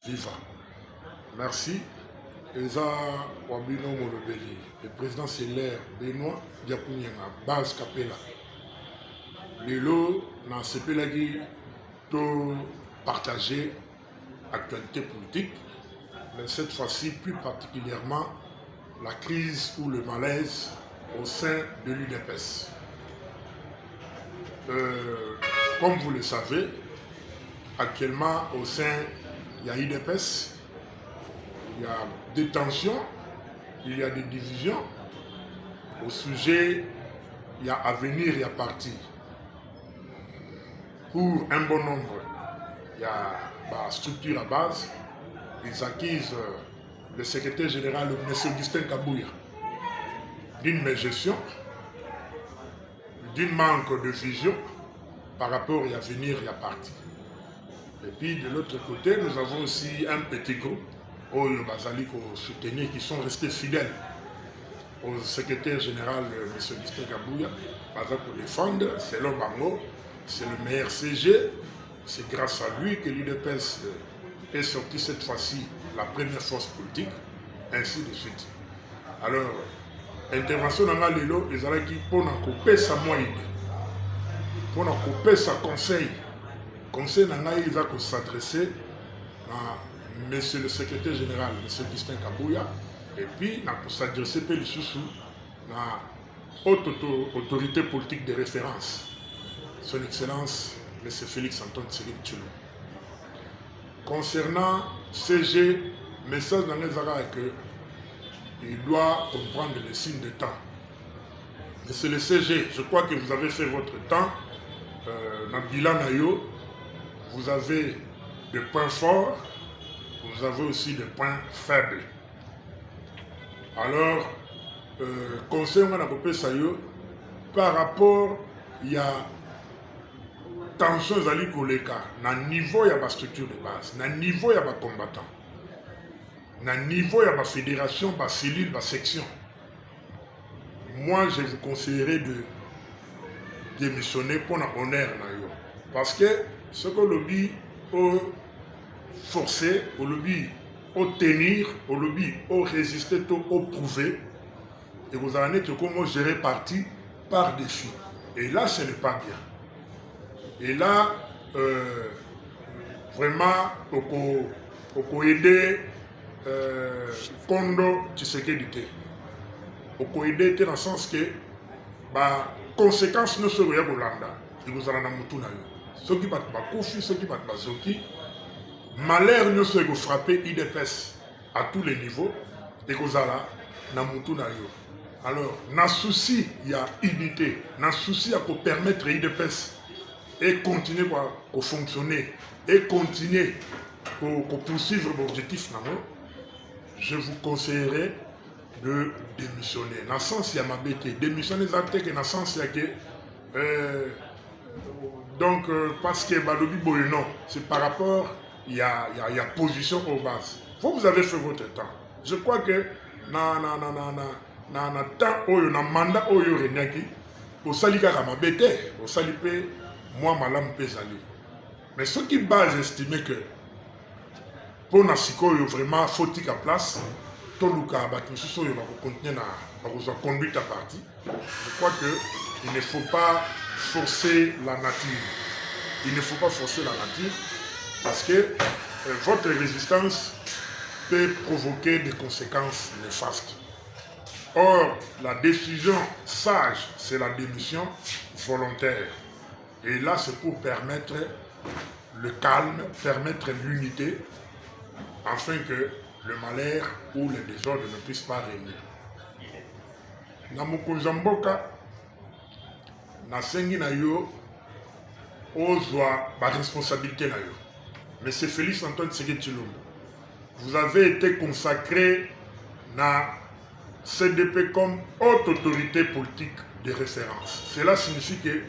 Viva. Merci. Eza Wabino Molobeli, le président Seller Benoît Diakounyanga, base Capella. Lelo, dans ce pays, tout partager l'actualité politique, mais cette fois-ci plus particulièrement la crise ou le malaise au sein de l'UDPS. Comme vous le savez, actuellement au sein il y a UDPS, il y a des tensions, il y a des divisions. Au sujet, il y a avenir, il y a parti. Pour un bon nombre, il y a la structure à base. Ils acquisent le secrétaire général, M. Augustin Kabouya, d'une mégestion, d'un manque de vision par rapport à l'avenir et à parti. Et puis de l'autre côté, nous avons aussi un petit groupe, Oyo Bazali, qui sont restés fidèles au secrétaire général, M. Augustin Kabouya, pour défendre, c'est l'homme Bango, c'est le meilleur CG, c'est grâce à lui que l'UDPS est sorti cette fois-ci la première force politique, ainsi de suite. Alors, intervention dans la Lelo, ils allaient qui pour couper sa moyenne, pour couper sa conseil. Conseil n'a il va s'adresser à monsieur le secrétaire général, M. Augustin Kabouya, et puis pour s'adresser à la haute autorité politique de référence, son excellence, M. Félix Antoine Tshisekedi Tshilombo. Concernant CG, message dans les arrêts que il doit comprendre les signes de temps. C'est le CG, je crois que vous avez fait votre temps, dans bilan Nayo, vous avez des points forts, vous avez aussi des points faibles. Alors, concernant la Popé Sayo, par rapport, il y a tension zali koleka, na niveau il y a la structure de base, na niveau il y a les combattants, na niveau il y a la fédération, la cellule, la section. Moi, je vous conseillerais de démissionner pour l'honneur. Parce que ce que le lobby au forcer, au lobby au tenir, au lobby au résister, au prouver, et vous en êtes comment gérer parti par défi. Et là, ce n'est pas bien. Et là, vraiment, on peut aider Kondo Tshisekedi. On peut aider dans le sens que, conséquences ne seraient pas Bolanda. Et vous en avez un ceux qui battent Koufi, ceux qui battent Zoki, malheur ne serait pas frapper IDPS à tous les niveaux et vous avez un alors, dans souci, il y a unité, dans souci, il y a pour permettre IDPS et continuer à fonctionner et continuer à poursuivre l'objectif, je vous conseillerais de démissionner. Dans le sens, il y a ma bêtise. Démissionner, dans le sens, il y a que. Donc, parce que non, c'est par rapport, il y a position aux bases. Vous avez fait votre temps. Je crois que dans le temps, dans le mandat, au salika ma bête, au salipé, moi, malam pesali. Mais ceux qui basent estiment que pour Nasiko, vraiment, faut-il à place, tout le cas, il va continuer à conduire ta partie. Je crois qu'il ne faut pas forcer la nature. Il ne faut pas forcer la nature parce que votre résistance peut provoquer des conséquences néfastes. Or, la décision sage, c'est la démission volontaire. Et là, c'est pour permettre le calme, permettre l'unité, afin que le malheur ou le désordre ne puisse pas régner. Namukozamboka, nasengi na yo, ozwa ba responsabilité na yo. Monsieur Félix Antoine Tshisekedi Tshilombo, vous avez été consacré na CDP comme haute autorité politique de référence. Cela signifie que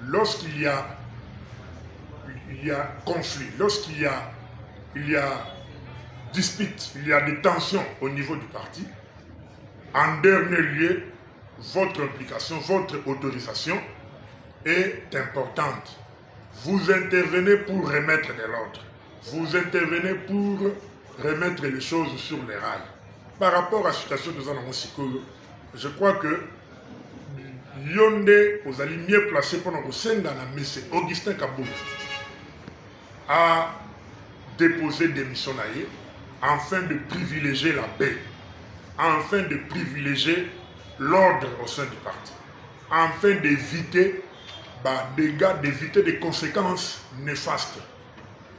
lorsqu'il y a conflit, lorsqu'il y a dispute, il y a des tensions au niveau du parti, en dernier lieu, votre implication, votre autorisation est importante. Vous intervenez pour remettre de l'ordre. vous intervenez pour remettre les choses sur les rails. Par rapport à la situation de Zanamo Sikoyo, je crois que Yonde, vous allez mieux placer pour notre scène dans la messe. Augustin Kaboul a déposé des missions afin de privilégier la paix, afin de privilégier l'ordre au sein du parti, afin d'éviter d'éviter des conséquences néfastes.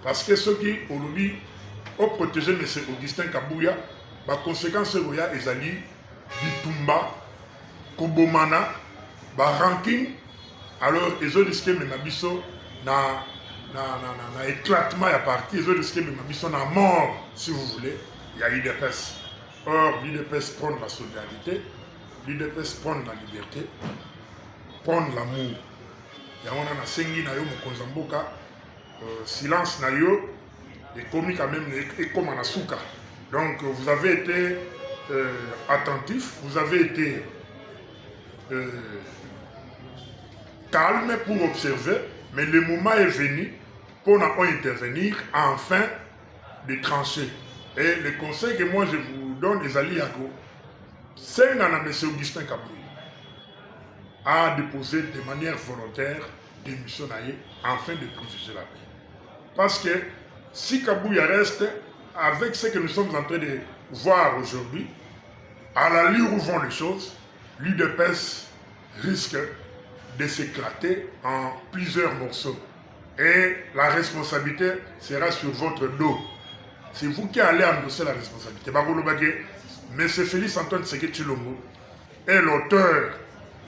Parce que ceux qui aujourd'hui ont protégé M. Augustin Kabouya, les conséquences sont ezali bitumba, kobomana, ranking, alors ils ont risqué même biso na éclatement à parti, ils ont risqué même biso na mort, si vous voulez. Il y a l'IDPS. Or, l'IDPS prend la solidarité, l'IDPS prend la liberté, prend l'amour. Il y a un sengi na yo mokonzamboka, silence na yo, et commis quand même, et comme en asuka. Donc, vous avez été attentif, vous avez été calme pour observer, mais le moment est venu pour nous intervenir afin de trancher. Et le conseil que moi je vous donne, Ezali Yago, c'est M. Augustin Kabouya a déposé de manière volontaire des missions afin de privilégier la paix. Parce que si Kabouya reste avec ce que nous sommes en train de voir aujourd'hui, à l'allure où vont les choses, l'UDPS risque de s'éclater en plusieurs morceaux. Et la responsabilité sera sur votre dos. C'est vous qui allez endosser la responsabilité. M. Félix Antoine Tshisekedi Tshilombo est l'auteur,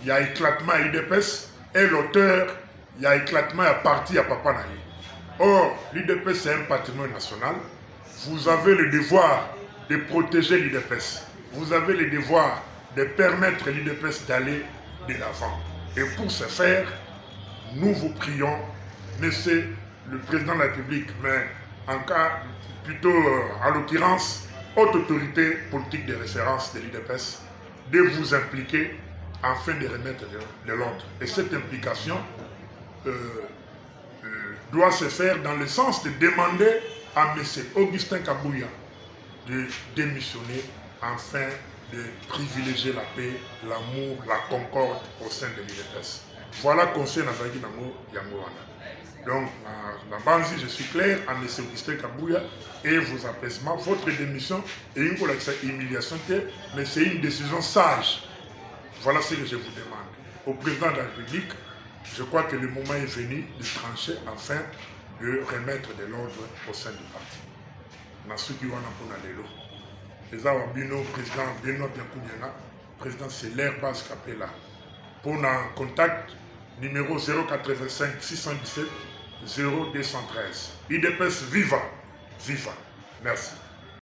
il y a éclatement à l'UDPS, et l'auteur, il y a éclatement à parti à Papa Naye. Or, l'UDPS c'est un patrimoine national. Vous avez le devoir de protéger l'UDPS. Vous avez le devoir de permettre à l'UDPS d'aller de l'avant. Et pour ce faire, nous vous prions, Monsieur le Président de la République, mais en cas, plutôt en l'occurrence, haute autorité politique de référence de l'UDPS, de vous impliquer afin de remettre de l'ordre. Et cette implication doit se faire dans le sens de demander à M. Augustin Kabouya de démissionner afin de privilégier la paix, l'amour, la concorde au sein de l'UDPS. Voilà le conseil Nazaki Nango Yangoana. Donc, dans Banzi, je suis clair à M. Augustin Kabouya et vos apaisements. Votre démission est une humiliation, mais c'est une décision sage. Voilà ce que je vous demande. Au président de la République, je crois que le moment est venu de trancher afin de remettre de l'ordre au sein du parti. Nasuki wana pona lelo. Eza wabino président Beno Biakunyana, président c'est l'air base Capella. Pour un contact numéro 085 617 0213. IDPS viva, viva. Merci.